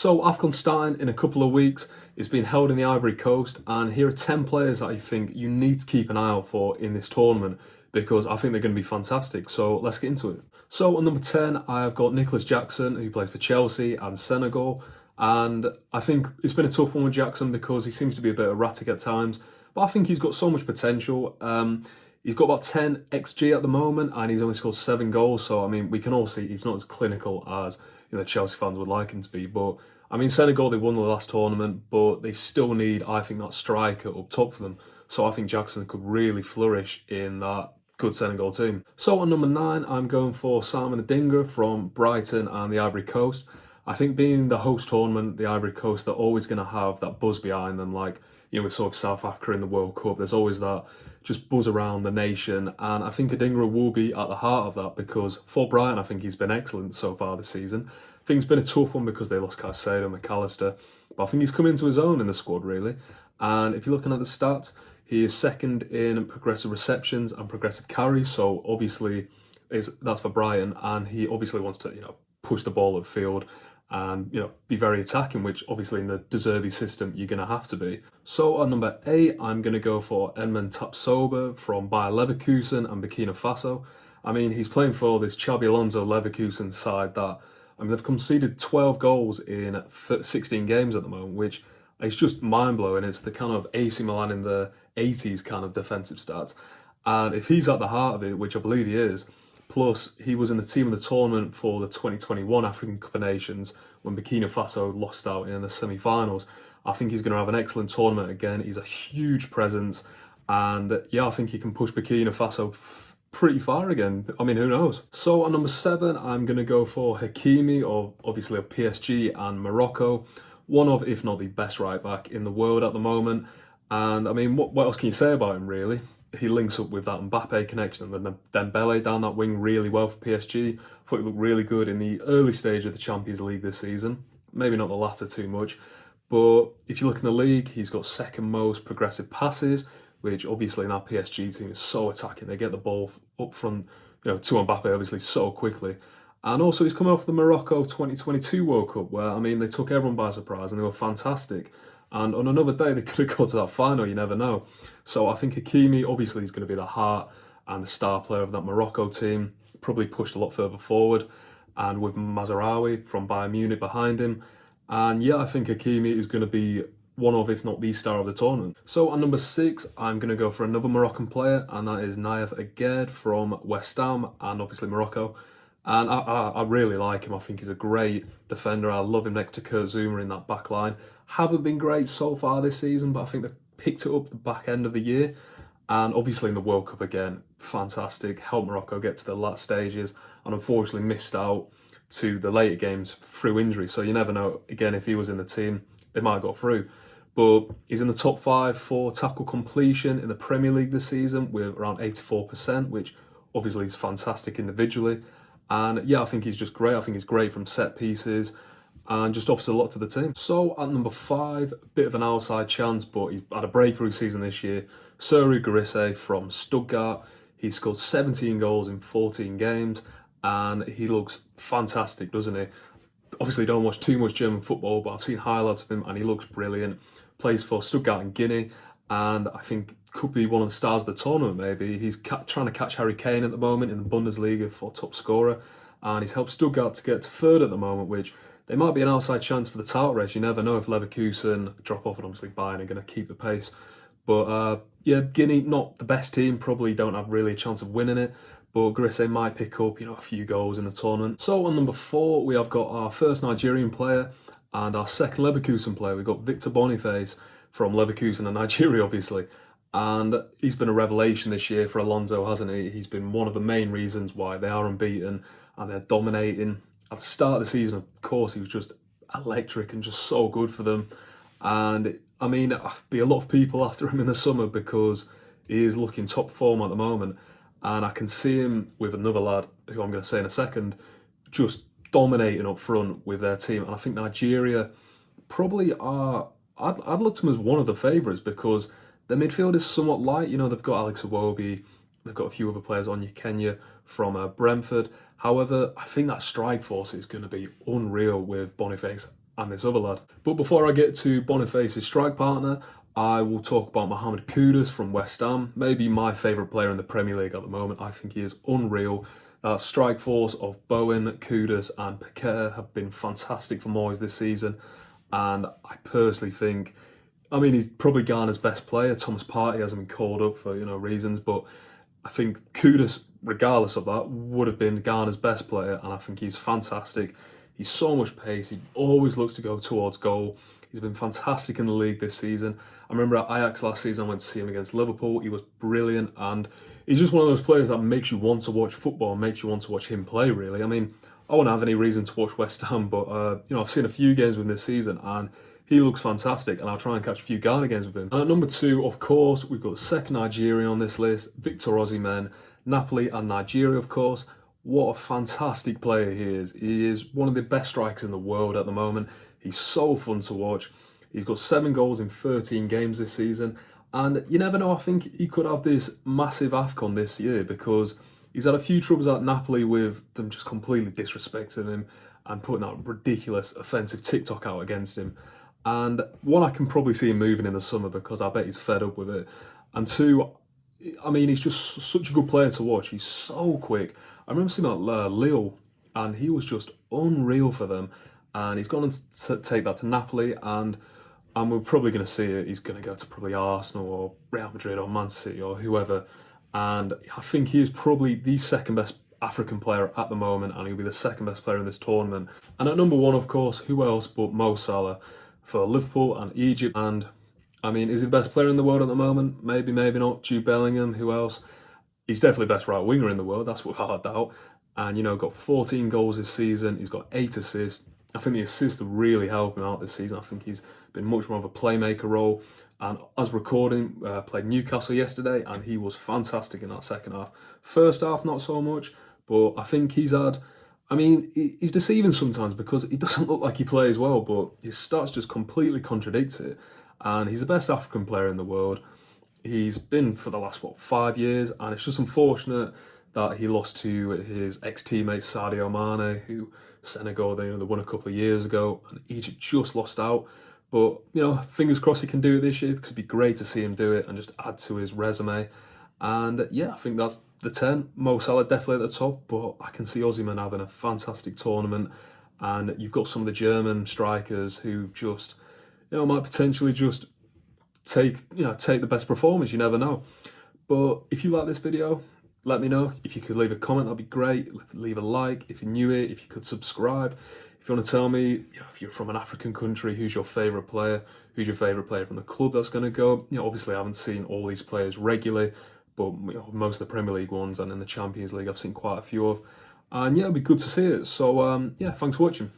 So AFCON starting in a couple of weeks. It's being held in the Ivory Coast, and here are 10 players that I think you need to keep an eye out for in this tournament because I think they're going to be fantastic. So let's get into it. So on number 10, I've got Nicholas Jackson, who plays for Chelsea and Senegal. And I think it's been a tough one with Jackson because he seems to be a bit erratic at times, but I think he's got so much potential. He's got about 10 XG at the moment, and he's only scored 7 goals. So I mean, we can all see he's not as clinical as Chelsea fans would like him to be. But I mean, Senegal, they won the last tournament, but they still need, I think, that striker up top for them. So I think Jackson could really flourish in that good Senegal team. So on number 9, I'm going for Simon Adingra from Brighton and the Ivory Coast. I think being the host tournament, the Ivory Coast, they're always going to have that buzz behind them. Like, we saw with South Africa in the World Cup. There's always that just buzz around the nation. And I think Adingra will be at the heart of that because for Brighton, I think he's been excellent so far this season. I think it's been a tough one because they lost Caicedo and McAllister. But I think he's come into his own in the squad, really. And if you're looking at the stats, he is second in progressive receptions and progressive carries. So obviously, that's for Brighton. And he obviously wants to, push the ball upfield and be very attacking, which obviously in the De Zerbi system you're going to have to be. So on number 8, I'm going to go for Edmond Tapsoba from Bayer Leverkusen and Burkina Faso. I mean, he's playing for this Xabi Alonso Leverkusen side that, they've conceded 12 goals in 16 games at the moment, which is just mind-blowing. It's the kind of AC Milan in the 80s kind of defensive stats. And if he's at the heart of it, which I believe he is, plus, he was in the team of the tournament for the 2021 African Cup of Nations when Burkina Faso lost out in the semi-finals. I think he's going to have an excellent tournament again. He's a huge presence. And I think he can push Burkina Faso pretty far again. I mean, who knows? So on number 7, I'm going to go for Hakimi, obviously of PSG and Morocco. One of, if not the best right back in the world at the moment. And I mean, what else can you say about him, really? He links up with that Mbappe connection and then Dembele down that wing really well for PSG. I thought he looked really good in the early stage of the Champions League this season. Maybe not the latter too much. But if you look in the league, he's got second most progressive passes, which obviously in our PSG team is so attacking. They get the ball up front, to Mbappe obviously so quickly. And also he's coming off the Morocco 2022 World Cup where, they took everyone by surprise and they were fantastic. And on another day, they could have got to that final, you never know. So I think Hakimi, obviously, is going to be the heart and the star player of that Morocco team. Probably pushed a lot further forward. And with Mazraoui from Bayern Munich behind him. And I think Hakimi is going to be one of, if not the star of the tournament. So on number 6, I'm going to go for another Moroccan player, and that is Nayef Aguerd from West Ham and obviously Morocco. And I really like him. I think he's a great defender. I love him next to Kurt Zouma in that back line. Haven't been great so far this season, but I think they've picked it up the back end of the year. And obviously in the World Cup again, fantastic. Helped Morocco get to the last stages and unfortunately missed out to the later games through injury. So you never know, again, if he was in the team, they might have got through. But he's in the top 5 for tackle completion in the Premier League this season with around 84%, which obviously is fantastic individually. And I think he's just great. I think he's great from set pieces and just offers a lot to the team. So at number 5, a bit of an outside chance, but he had a breakthrough season this year. Serhou Guirassy from Stuttgart. He scored 17 goals in 14 games and he looks fantastic, doesn't he? Obviously don't watch too much German football, but I've seen highlights of him and he looks brilliant. Plays for Stuttgart and Guinea and I think could be one of the stars of the tournament maybe. He's trying to catch Harry Kane at the moment in the Bundesliga for top scorer and he's helped Stuttgart to get to 3rd at the moment, which they might be an outside chance for the title race. You never know if Leverkusen drop off and obviously Bayern are going to keep the pace. But Guinea, not the best team, probably don't have really a chance of winning it. But Guirassy might pick up, a few goals in the tournament. So on number 4, we have got our first Nigerian player and our second Leverkusen player. We've got Victor Boniface from Leverkusen and Nigeria, obviously. And he's been a revelation this year for Alonso, hasn't he? He's been one of the main reasons why they are unbeaten and they're dominating. At the start of the season, of course, he was just electric and just so good for them. And there'll be a lot of people after him in the summer because he is looking top form at the moment. And I can see him with another lad, who I'm going to say in a second, just dominating up front with their team. And I think Nigeria probably are, I'd look to them as one of the favourites because their midfield is somewhat light. They've got Alex Iwobi, they've got a few other players on Kenya from Brentford. However, I think that strike force is going to be unreal with Boniface and this other lad. But before I get to Boniface's strike partner, I will talk about Mohamed Kudus from West Ham, maybe my favourite player in the Premier League at the moment. I think he is unreal. That strike force of Bowen, Kudus and Piqué have been fantastic for Moyes this season, and I personally think, I mean, he's probably Ghana's best player. Thomas Partey hasn't been called up for reasons, but I think Kudus, regardless of that, would have been Ghana's best player, and I think he's fantastic. He's so much pace. He always looks to go towards goal. He's been fantastic in the league this season. I remember at Ajax last season, I went to see him against Liverpool. He was brilliant, and he's just one of those players that makes you want to watch football, makes you want to watch him play, really. I mean, I won't have any reason to watch West Ham, but I've seen a few games with him this season, and he looks fantastic, and I'll try and catch a few Ghana games with him. And at number 2, of course, we've got the second Nigerian on this list, Victor Osimhen, Napoli and Nigeria, of course. What a fantastic player he is. He is one of the best strikers in the world at the moment. He's so fun to watch. He's got 7 goals in 13 games this season. And you never know, I think he could have this massive AFCON this year, because he's had a few troubles at Napoli with them just completely disrespecting him and putting that ridiculous offensive TikTok out against him. And one, I can probably see him moving in the summer because I bet he's fed up with it. And 2, I mean, he's just such a good player to watch. He's so quick. I remember seeing him at Lille, and he was just unreal for them. And he's gone to take that to Napoli, and we're probably going to see it. He's going to go to probably Arsenal or Real Madrid or Man City or whoever. And I think he is probably the second best African player at the moment, and he'll be the second best player in this tournament. And at number 1, of course, who else but Mo Salah for Liverpool and Egypt. And I mean, is he the best player in the world at the moment? Maybe, maybe not. Jude Bellingham, who else? He's definitely the best right winger in the world, that's without a doubt. And, got 14 goals this season. He's got 8 assists. I think the assists have really helped him out this season. I think he's been much more of a playmaker role. And as recording, played Newcastle yesterday, and he was fantastic in that second half. First half, not so much, but I think he's deceiving sometimes because he doesn't look like he plays well, but his stats just completely contradict it. And he's the best African player in the world. He's been for the last, 5 years, and it's just unfortunate that he lost to his ex-teammate Sadio Mane, who Senegal, they won a couple of years ago, and Egypt just lost out. But, fingers crossed he can do it this year, because it'd be great to see him do it and just add to his resume. And yeah, I think that's the 10. Mo Salah definitely at the top, but I can see Osimhen having a fantastic tournament. And you've got some of the German strikers who just, might potentially just take the best performance. You never know. But if you like this video, let me know. If you could leave a comment, that'd be great. Leave a like if you're new here. If you could subscribe. If you want to tell me, if you're from an African country, who's your favourite player? Who's your favourite player from the club that's going to go? Obviously I haven't seen all these players regularly, but most of the Premier League ones and in the Champions League I've seen quite a few of. And yeah, it'd be good to see it. So yeah, thanks for watching.